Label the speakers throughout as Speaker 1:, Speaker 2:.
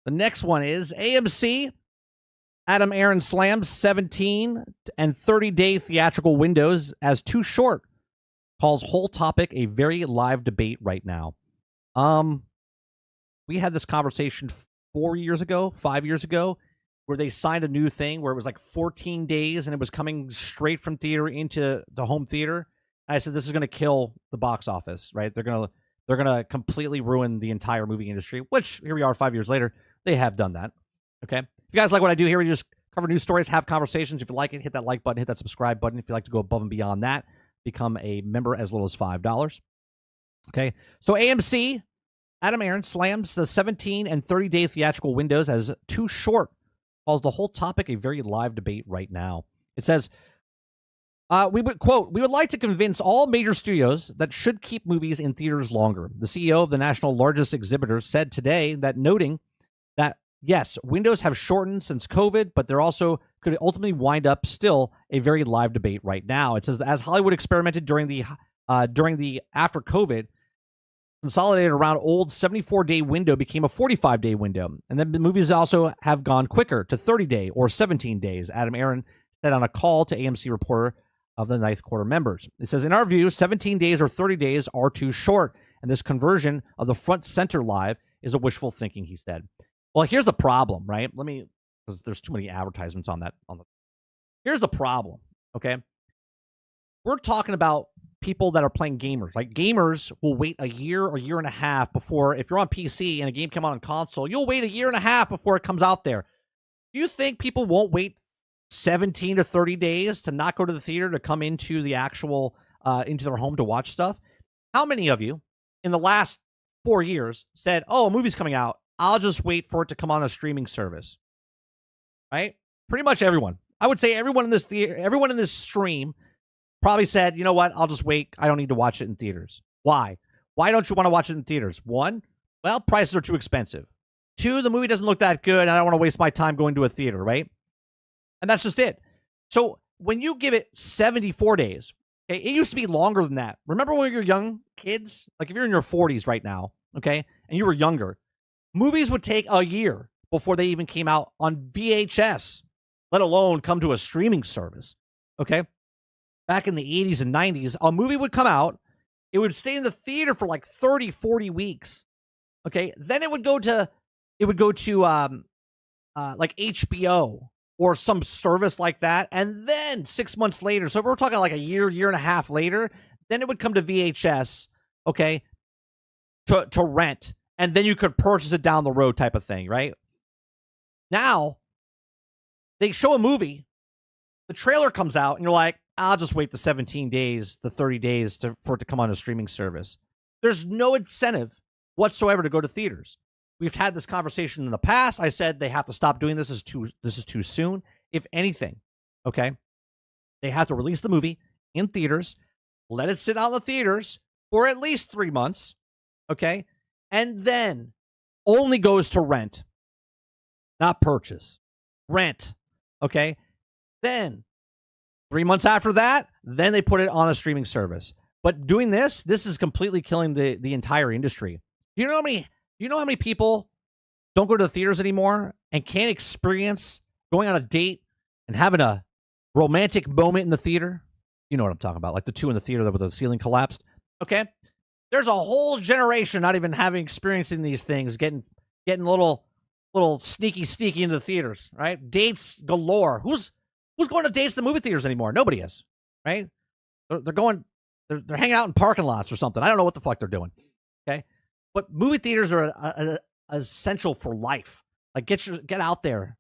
Speaker 1: The next one is AMC. Adam Aaron slams 17 and 30-day theatrical windows as too short. Calls whole topic a very live debate right now. We had this conversation 4 years ago, 5 years ago, where they signed a new thing where it was like 14 days and it was coming straight from theater into the home theater. And I said, this is going to kill the box office, right? They're going to completely ruin the entire movie industry, which here we are 5 years later. They have done that. Okay. If you guys like what I do here, we just cover news stories, have conversations. If you like it, hit that like button, hit that subscribe button. If you'd like to go above and beyond that, become a member as little as $5. Okay. So AMC, Adam Aaron slams the 17 and 30-day theatrical windows as too short. Calls the whole topic a very live debate right now. It says, we would like to convince all major studios that should keep movies in theaters longer. The CEO of the national largest exhibitor said today that, noting that, yes, windows have shortened since COVID, but they're also could ultimately wind up still a very live debate right now. It says, as Hollywood experimented during the after COVID, consolidated around old 74-day window became a 45-day window. And then the movies also have gone quicker to 30-day or 17 days, Adam Aaron said on a call to AMC reporter of the ninth quarter members. It says, in our view, 17 days or 30 days are too short, and this conversion of the front center live is a wishful thinking, he said. Well, here's the problem, right? Because there's too many advertisements on that. Here's the problem, okay? We're talking about people that are playing gamers. Like, gamers will wait a year or year and a half before, if you're on PC and a game comes out on console, you'll wait a year and a half before it comes out there. Do you think people won't wait 17 to 30 days to not go to the theater to come into the actual, into their home to watch stuff? How many of you in the last 4 years said, oh, a movie's coming out, I'll just wait for it to come on a streaming service? Right? Pretty much everyone. I would say everyone in this stream probably said, you know what, I'll just wait. I don't need to watch it in theaters. Why? Why don't you want to watch it in theaters? One, well, prices are too expensive. Two, the movie doesn't look that good, and I don't want to waste my time going to a theater, right? And that's just it. So when you give it 74 days, okay, it used to be longer than that. Remember when you were young kids? Like if you're in your 40s right now, okay, and you were younger, movies would take a year before they even came out on VHS, let alone come to a streaming service, okay? Back in the 80s and 90s, a movie would come out. It would stay in the theater for like 30, 40 weeks. Okay. Then it would go to like HBO or some service like that. And then 6 months later, so if we're talking like a year and a half later, then it would come to VHS, okay, to rent. And then you could purchase it down the road type of thing, right? Now, they show a movie, the trailer comes out, and you're like, I'll just wait the 17 days, the 30 days for it to come on a streaming service. There's no incentive whatsoever to go to theaters. We've had this conversation in the past. I said they have to stop doing this. This is too soon. If anything, okay, they have to release the movie in theaters, let it sit out in the theaters for at least 3 months, okay, and then only goes to rent, not purchase. Rent, okay? Then 3 months after that, then they put it on a streaming service. But doing this is completely killing the entire industry. Do you know how many people don't go to the theaters anymore and can't experience going on a date and having a romantic moment in the theater? You know what I'm talking about, like the two in the theater where the ceiling collapsed. Okay, there's a whole generation not even experiencing these things, getting little sneaky into the theaters, right? Dates galore. Who's going to dates in the movie theaters anymore? Nobody is, right? They're hanging out in parking lots or something. I don't know what the fuck they're doing. Okay, but movie theaters are essential for life. Like get out there,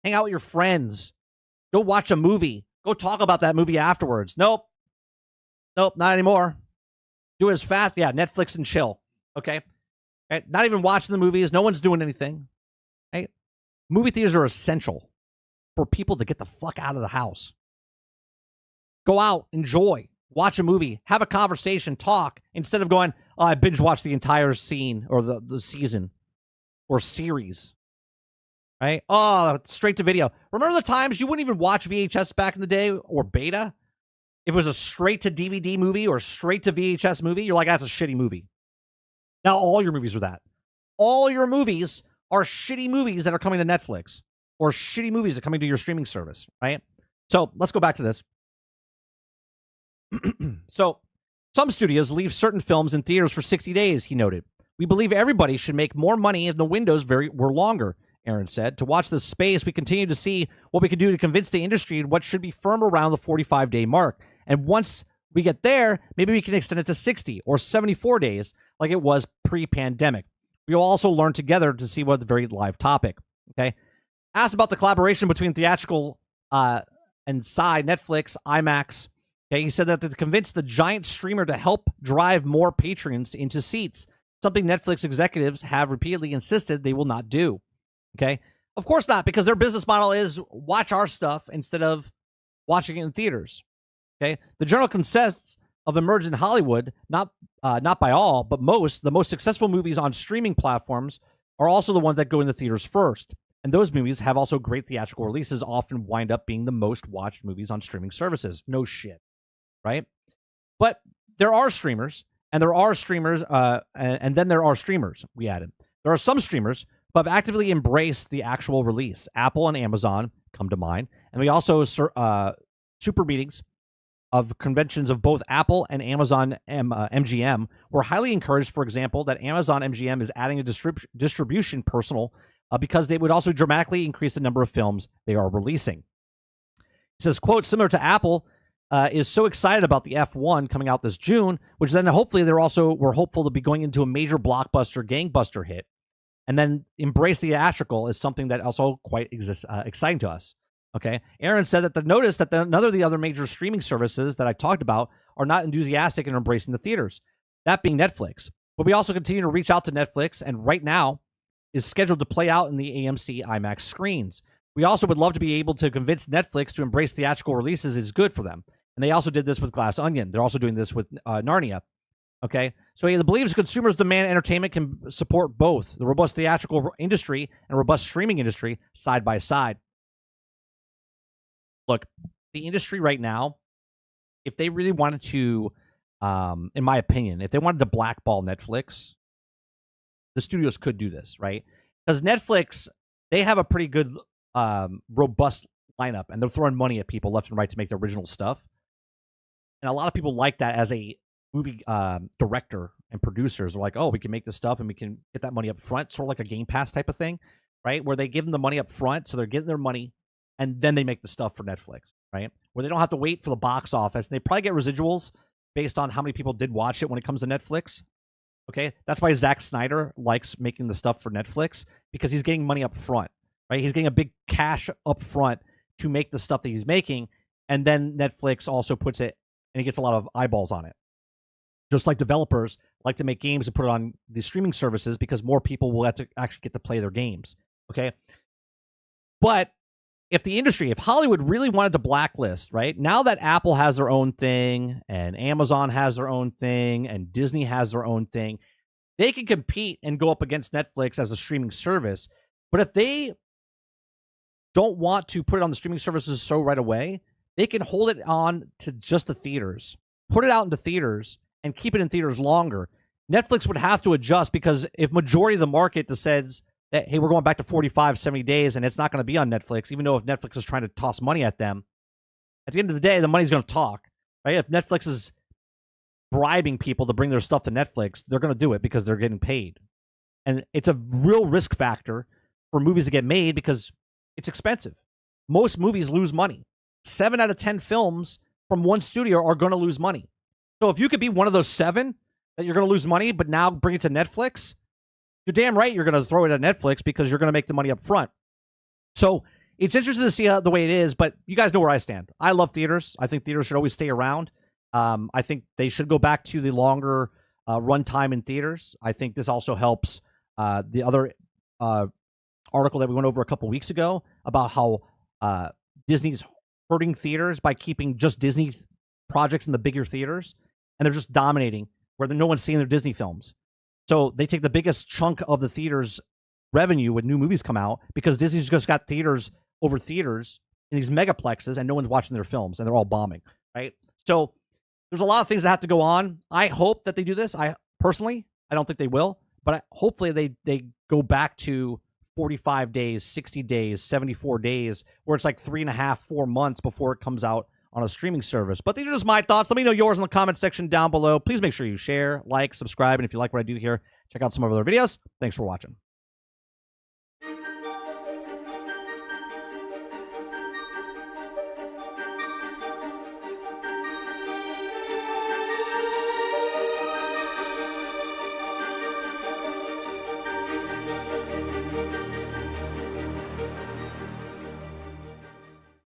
Speaker 1: hang out with your friends, go watch a movie, go talk about that movie afterwards. Nope, not anymore. Do it as fast. Yeah, Netflix and chill. Okay, right? Not even watching the movies. No one's doing anything. Right? Movie theaters are essential for people to get the fuck out of the house. Go out, enjoy, watch a movie, have a conversation, talk, instead of going, oh, I binge watched the entire scene or the season or series. Right? Oh, straight to video. Remember the times you wouldn't even watch VHS back in the day or beta? If it was a straight to DVD movie or straight to VHS movie, you're like, that's a shitty movie. Now all your movies are that. All your movies are shitty movies that are coming to Netflix or shitty movies that are coming to your streaming service, right? So let's go back to this. So some studios leave certain films in theaters for 60 days, he noted. We believe everybody should make more money if the windows were longer, Aaron said. To watch this space, we continue to see what we can do to convince the industry what should be firm around the 45-day mark. And once we get there, maybe we can extend it to 60 or 74 days like it was pre-pandemic. We will also learn together to see what's a very live topic. Okay. Asked about the collaboration between Theatrical and Side, Netflix, IMAX. Okay, he said that to convince the giant streamer to help drive more patrons into seats, something Netflix executives have repeatedly insisted they will not do. Okay, of course not, because their business model is watch our stuff instead of watching it in theaters. Okay, the general consensus of emergent Hollywood, not by all, but the most successful movies on streaming platforms are also the ones that go into theaters first. And those movies have also great theatrical releases, often wind up being the most watched movies on streaming services. No shit. Right? But there are streamers, and there are streamers, and then there are streamers, we added. There are some streamers who have actively embraced the actual release. Apple and Amazon come to mind. And we also super meetings of conventions of both Apple and Amazon MGM were highly encouraged, for example, that Amazon MGM is adding a distribution personal because they would also dramatically increase the number of films they are releasing. He says, quote, similar to Apple, is so excited about the F1 coming out this June, which then hopefully we're hopeful to be going into a major blockbuster gangbuster hit, and then embrace theatrical is something that also quite exciting to us. Okay, Aaron said that none of the other major streaming services that I talked about are not enthusiastic in embracing the theaters. That being Netflix, but we also continue to reach out to Netflix, and right now is scheduled to play out in the AMC IMAX screens. We also would love to be able to convince Netflix to embrace theatrical releases is good for them. And they also did this with Glass Onion. They're also doing this with Narnia. Okay? So he believes consumers demand entertainment can support both the robust theatrical industry and robust streaming industry side by side. Look, the industry right now, if they really wanted to, in my opinion, if they wanted to blackball Netflix, the studios could do this, right? Because Netflix, they have a pretty good robust lineup, and they're throwing money at people left and right to make the original stuff. And a lot of people like that as a movie director and producers are like, oh, we can make this stuff and we can get that money up front, sort of like a Game Pass type of thing, right? Where they give them the money up front, so they're getting their money, and then they make the stuff for Netflix, right? Where they don't have to wait for the box office. And they probably get residuals based on how many people did watch it when it comes to Netflix. Okay, that's why Zack Snyder likes making the stuff for Netflix, because he's getting money up front, right? He's getting a big cash up front to make the stuff that he's making, and then Netflix also puts it, and he gets a lot of eyeballs on it. Just like developers like to make games and put it on the streaming services because more people will have to actually get to play their games, okay? But if Hollywood really wanted to blacklist, right, now that Apple has their own thing and Amazon has their own thing and Disney has their own thing, they can compete and go up against Netflix as a streaming service. But if they don't want to put it on the streaming services so right away, they can hold it on to just the theaters, put it out into theaters, and keep it in theaters longer. Netflix would have to adjust, because if majority of the market decides that, hey, we're going back to 45, 70 days, and it's not going to be on Netflix, even though if Netflix is trying to toss money at them, at the end of the day, the money's going to talk, right? If Netflix is bribing people to bring their stuff to Netflix, they're going to do it because they're getting paid. And it's a real risk factor for movies to get made because it's expensive. Most movies lose money. 7 out of 10 films from one studio are going to lose money. So if you could be one of those 7 that you're going to lose money, but now bring it to Netflix, you're damn right you're going to throw it at Netflix because you're going to make the money up front. So it's interesting to see the way it is, but you guys know where I stand. I love theaters. I think theaters should always stay around. I think they should go back to the longer run time in theaters. I think this also helps the other article that we went over a couple weeks ago about how Disney's hurting theaters by keeping just Disney projects in the bigger theaters, and they're just dominating where no one's seeing their Disney films. So they take the biggest chunk of the theater's revenue when new movies come out, because Disney's just got theaters over theaters in these megaplexes, and no one's watching their films, and they're all bombing, right? So there's a lot of things that have to go on. I hope that they do this. I don't think they will, but hopefully they go back to 45 days, 60 days, 74 days, where it's like 3.5, 4 months before it comes out on a streaming service. But these are just my thoughts. Let me know yours in the comment section down below. Please make sure you share, like, subscribe, and if you like what I do here, check out some of our other videos. Thanks for watching.